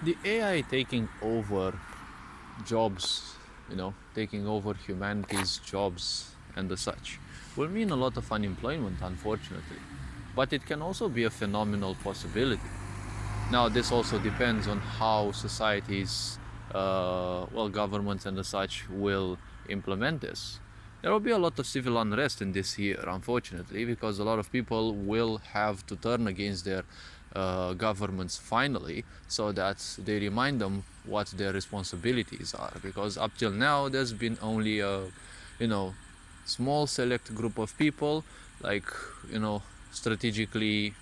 The AI taking over jobs, taking over humanity's jobs and the such, will mean a lot of unemployment, unfortunately. But it can also be a phenomenal possibility. Now, this also depends on how societies, governments and the such will implement this. There will be a lot of civil unrest in this year, unfortunately, because a lot of people will have to turn against their governments finally, so that they remind them what their responsibilities are. Because up till now, there's been only a, small select group of people, like, strategically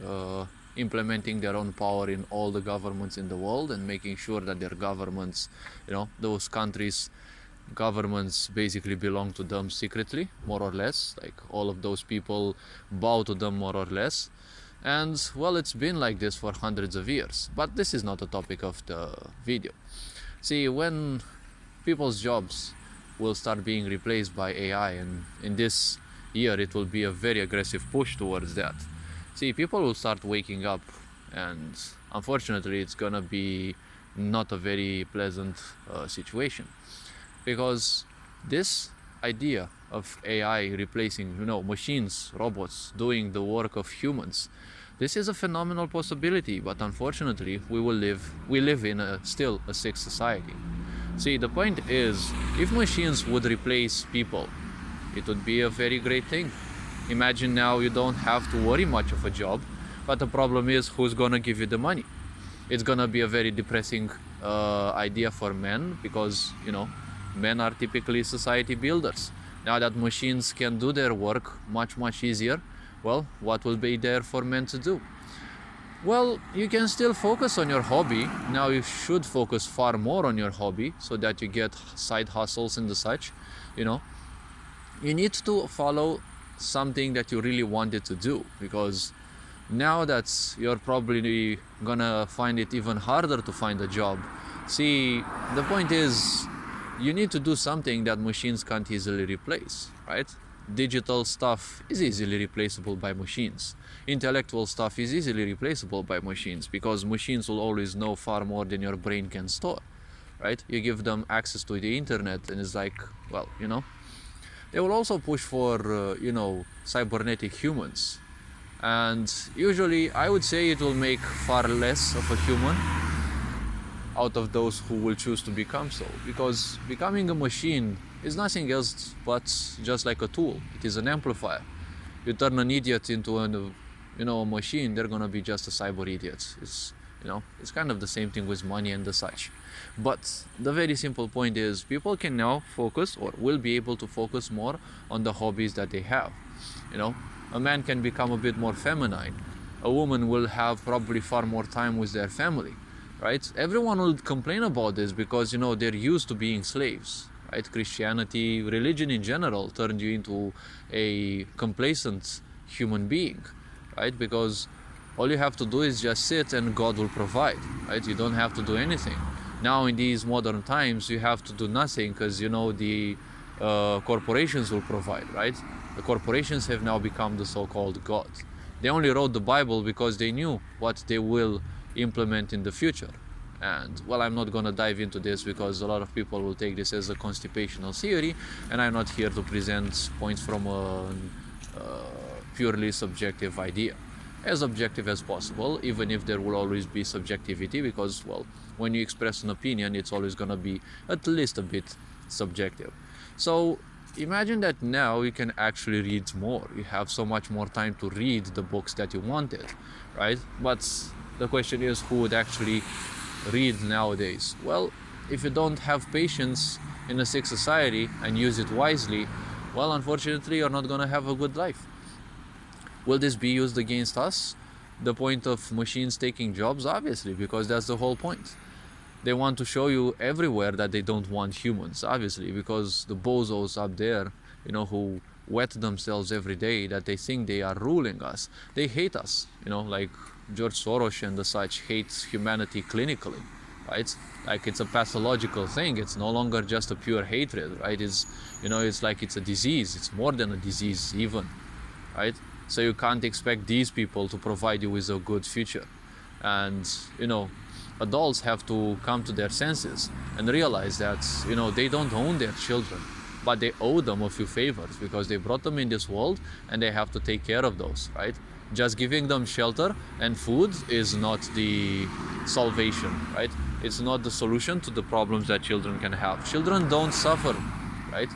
uh, implementing their own power in all the governments in the world and making sure that their governments, those countries' governments basically belong to them secretly, more or less. Like all of those people bow to them, more or less. And well, it's been like this for hundreds of years. But this is not the topic of the video. See, when people's jobs will start being replaced by AI, and in this year it will be a very aggressive push towards that. See, people will start waking up, and unfortunately, it's gonna be not a very pleasant situation, because this idea of AI replacing, machines, robots, doing the work of humans, this is a phenomenal possibility. But unfortunately, we live in still a sick society. See, the point is, if machines would replace people, it would be a very great thing. Imagine now you don't have to worry much of a job, but the problem is who's gonna give you the money. It's gonna be a very depressing idea for men, because men are typically society builders. Now that machines can do their work much easier, well, what will be there for men to do? Well, you can still focus on your hobby. Now you should focus far more on your hobby, so that you get side hustles and the such. You need to follow something that you really wanted to do, because now that you're probably gonna find it even harder to find a job. See, the point is, you need to do something that machines can't easily replace, right? Digital stuff is easily replaceable by machines. Intellectual stuff is easily replaceable by machines, because machines will always know far more than your brain can store, right? You give them access to the internet, and it's like, well, they will also push for, cybernetic humans. And usually, I would say it will make far less of a human out of those who will choose to become so. Because becoming a machine is nothing else but just like a tool. It is an amplifier. You turn an idiot into a machine, they're gonna be just a cyber idiot. It's kind of the same thing with money and the such. But the very simple point is, people can now focus, or will be able to focus more on the hobbies that they have. A man can become a bit more feminine. A woman will have probably far more time with their family, right? Everyone will complain about this, because they're used to being slaves, right? Christianity, religion in general, turned you into a complacent human being, right? Because all you have to do is just sit and God will provide, right? You don't have to do anything. Now in these modern times, you have to do nothing, because the corporations will provide, right? The corporations have now become the so-called God. They only wrote the Bible because they knew what they will implement in the future. And well, I'm not gonna dive into this, because a lot of people will take this as a constipational theory, and I'm not here to present points from a purely subjective idea. As objective as possible, even if there will always be subjectivity, because, well, when you express an opinion, it's always gonna be at least a bit subjective. So imagine that now you can actually read more. You have so much more time to read the books that you wanted, right? But the question is, who would actually read nowadays? Well, if you don't have patience in a sick society and use it wisely, well, unfortunately, you're not gonna have a good life. Will this be used against us? The point of machines taking jobs? Obviously, because that's the whole point. They want to show you everywhere that they don't want humans, obviously, because the bozos up there, who wet themselves every day, that they think they are ruling us. They hate us, like George Soros and the such hates humanity clinically, right? Like it's a pathological thing. It's no longer just a pure hatred, right? It's like it's a disease. It's more than a disease even, right? So you can't expect these people to provide you with a good future. And adults have to come to their senses and realize that, they don't own their children, but they owe them a few favors because they brought them in this world and they have to take care of those, right? Just giving them shelter and food is not the salvation, right? It's not the solution to the problems that children can have. Children don't suffer, right?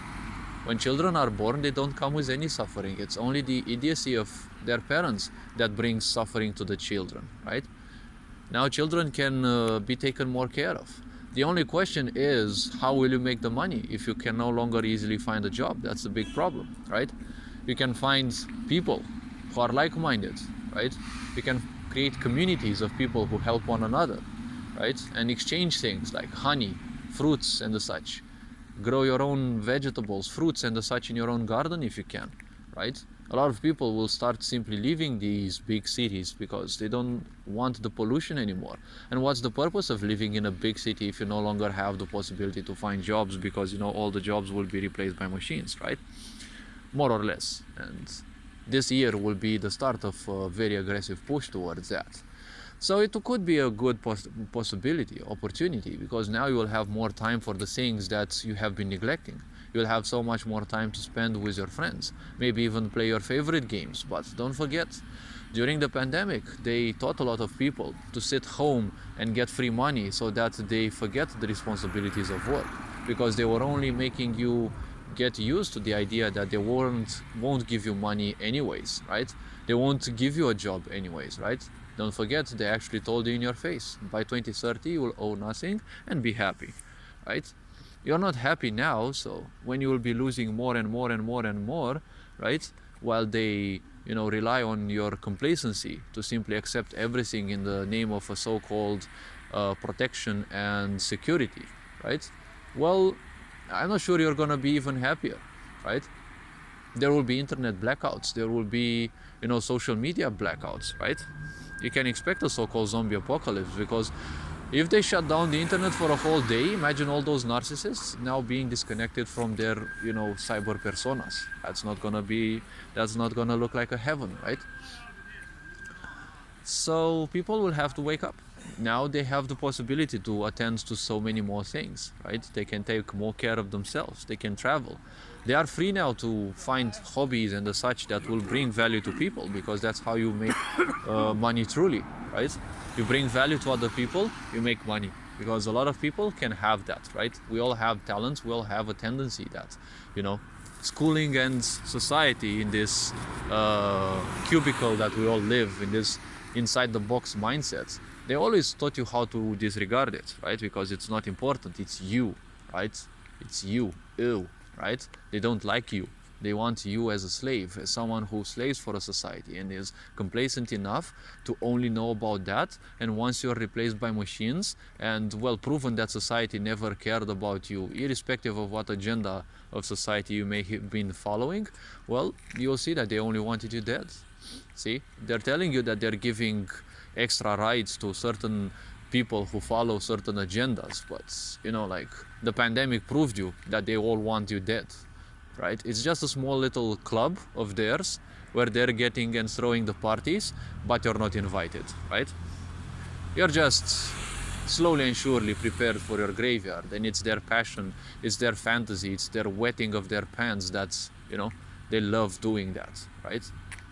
When children are born, they don't come with any suffering. It's only the idiocy of their parents that brings suffering to the children, right? Now children can be taken more care of. The only question is, how will you make the money if you can no longer easily find a job? That's the big problem, right? You can find people who are like-minded, right? You can create communities of people who help one another, right? And exchange things like honey, fruits and the such. Grow your own vegetables, fruits and the such in your own garden if you can, right? A lot of people will start simply leaving these big cities because they don't want the pollution anymore. And what's the purpose of living in a big city if you no longer have the possibility to find jobs because, all the jobs will be replaced by machines, right? More or less. And this year will be the start of a very aggressive push towards that. So it could be a good possibility, opportunity, because now you will have more time for the things that you have been neglecting. You'll have so much more time to spend with your friends, maybe even play your favorite games. But don't forget, during the pandemic, they taught a lot of people to sit home and get free money so that they forget the responsibilities of work, because they were only making you get used to the idea that they won't give you money anyways, right? They won't give you a job anyways, right? Don't forget, they actually told you in your face, by 2030 you will owe nothing and be happy, right? You're not happy now, so when you will be losing more and more and more and more, right? While they, rely on your complacency to simply accept everything in the name of a so-called protection and security, right? Well, I'm not sure you're gonna be even happier, right? There will be internet blackouts, there will be, social media blackouts, right? You can expect a so-called zombie apocalypse, because if they shut down the internet for a whole day, imagine all those narcissists now being disconnected from their, cyber personas. That's not gonna look like a heaven, right? So people will have to wake up. Now they have the possibility to attend to so many more things, right? They can take more care of themselves. They can travel. They are free now to find hobbies and the such that will bring value to people, because that's how you make money truly, right? You bring value to other people, you make money, because a lot of people can have that, right? We all have talents. We all have a tendency that, schooling and society in this cubicle that we all live in, this inside the box mindset, they always taught you how to disregard it, right? Because it's not important. It's you, right? It's you. Ew, right? They don't like you. They want you as a slave, as someone who slaves for a society and is complacent enough to only know about that. And once you're replaced by machines and well proven that society never cared about you, irrespective of what agenda of society you may have been following, well, you'll see that they only wanted you dead. See, they're telling you that they're giving extra rights to certain people who follow certain agendas, but the pandemic proved you that they all want you dead, right? It's just a small little club of theirs where they're getting and throwing the parties, but you're not invited, right? You're just slowly and surely prepared for your graveyard, and it's their passion, it's their fantasy, it's their wetting of their pants that's, they love doing that, right?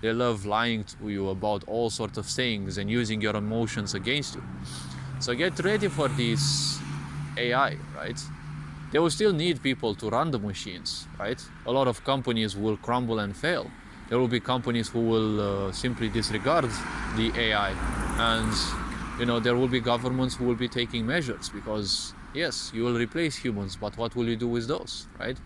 They love lying to you about all sorts of things and using your emotions against you. So get ready for this AI, right? They will still need people to run the machines, right? A lot of companies will crumble and fail. There will be companies who will simply disregard the AI, and there will be governments who will be taking measures, because yes, you will replace humans, but what will you do with those, right?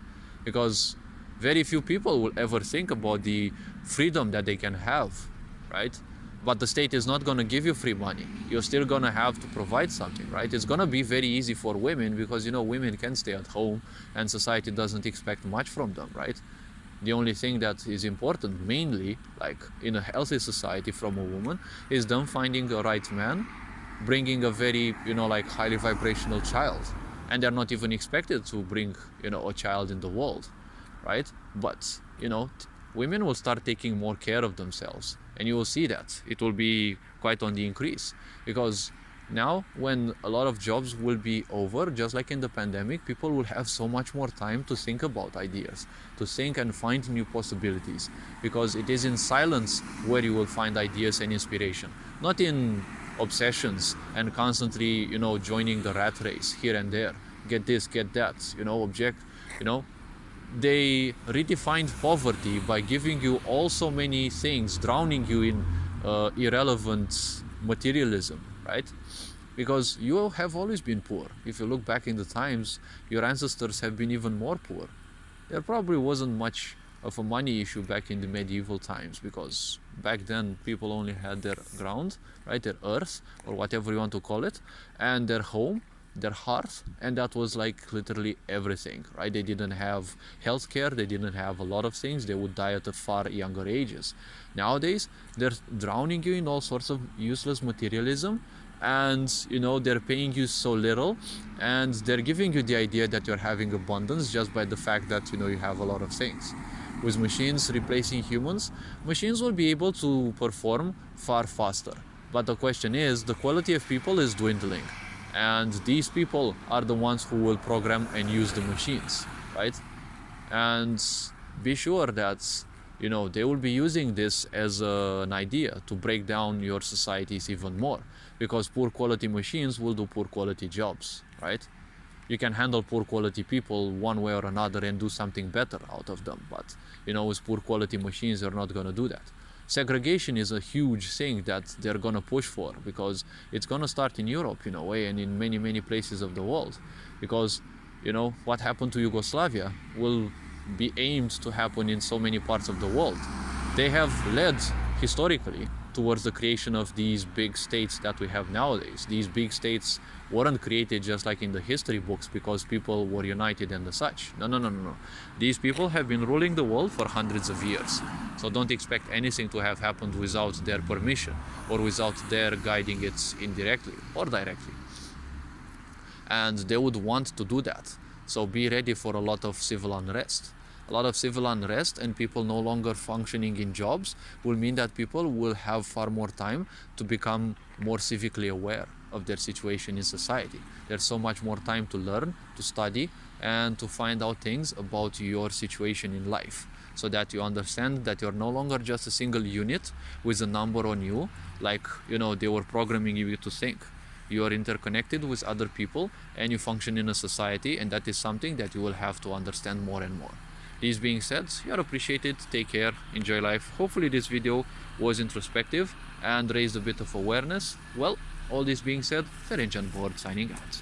Because very few people will ever think about the freedom that they can have, right? But the state is not going to give you free money. You're still going to have to provide something, right? It's going to be very easy for women, because women can stay at home and society doesn't expect much from them, right? The only thing that is important, mainly, like in a healthy society from a woman, is them finding the right man, bringing a very, highly vibrational child. And they're not even expected to bring, a child in the world, right? But, women will start taking more care of themselves, and you will see that it will be quite on the increase, because Now, when a lot of jobs will be over, just like in the pandemic, people will have so much more time to think about ideas, to think and find new possibilities, because it is in silence where you will find ideas and inspiration, not in obsessions and constantly, joining the rat race here and there. Get this, get that, you know, they redefined poverty by giving you also many things, drowning you in irrelevant materialism, right? Because you have always been poor. If you look back in the times, your ancestors have been even more poor. There probably wasn't much of a money issue back in the medieval times, because back then people only had their ground, right, their earth, or whatever you want to call it, and their home, their hearth, and that was like literally everything, right? They didn't have healthcare, they didn't have a lot of things, they would die at a far younger ages. Nowadays, they're drowning you in all sorts of useless materialism, and they're paying you so little, and they're giving you the idea that you're having abundance just by the fact that you have a lot of things. With machines replacing humans, machines will be able to perform far faster, but the question is, the quality of people is dwindling, and these people are the ones who will program and use the machines, right? And be sure that they will be using this as an idea to break down your societies even more, because poor quality machines will do poor quality jobs, right? You can handle poor quality people one way or another and do something better out of them, but with poor quality machines, they're not going to do that. Segregation is a huge thing that they're going to push for, because it's going to start in Europe in a way, and in many, many places of the world, because what happened to Yugoslavia will be aimed to happen in so many parts of the world. They have led historically towards the creation of these big states that we have nowadays. These big states weren't created just like in the history books because people were united and such. No. These people have been ruling the world for hundreds of years. So don't expect anything to have happened without their permission, or without their guiding it indirectly or directly. And they would want to do that. So be ready for a lot of civil unrest. A lot of civil unrest and people no longer functioning in jobs will mean that people will have far more time to become more civically aware of their situation in society. There's so much more time to learn, to study, and to find out things about your situation in life, so that you understand that you're no longer just a single unit with a number on you, like they were programming you to think. You are interconnected with other people and you function in a society, and that is something that you will have to understand more and more. This being said, you are appreciated, take care, enjoy life. Hopefully this video was introspective and raised a bit of awareness. Well, all this being said, Ferenc on board signing out.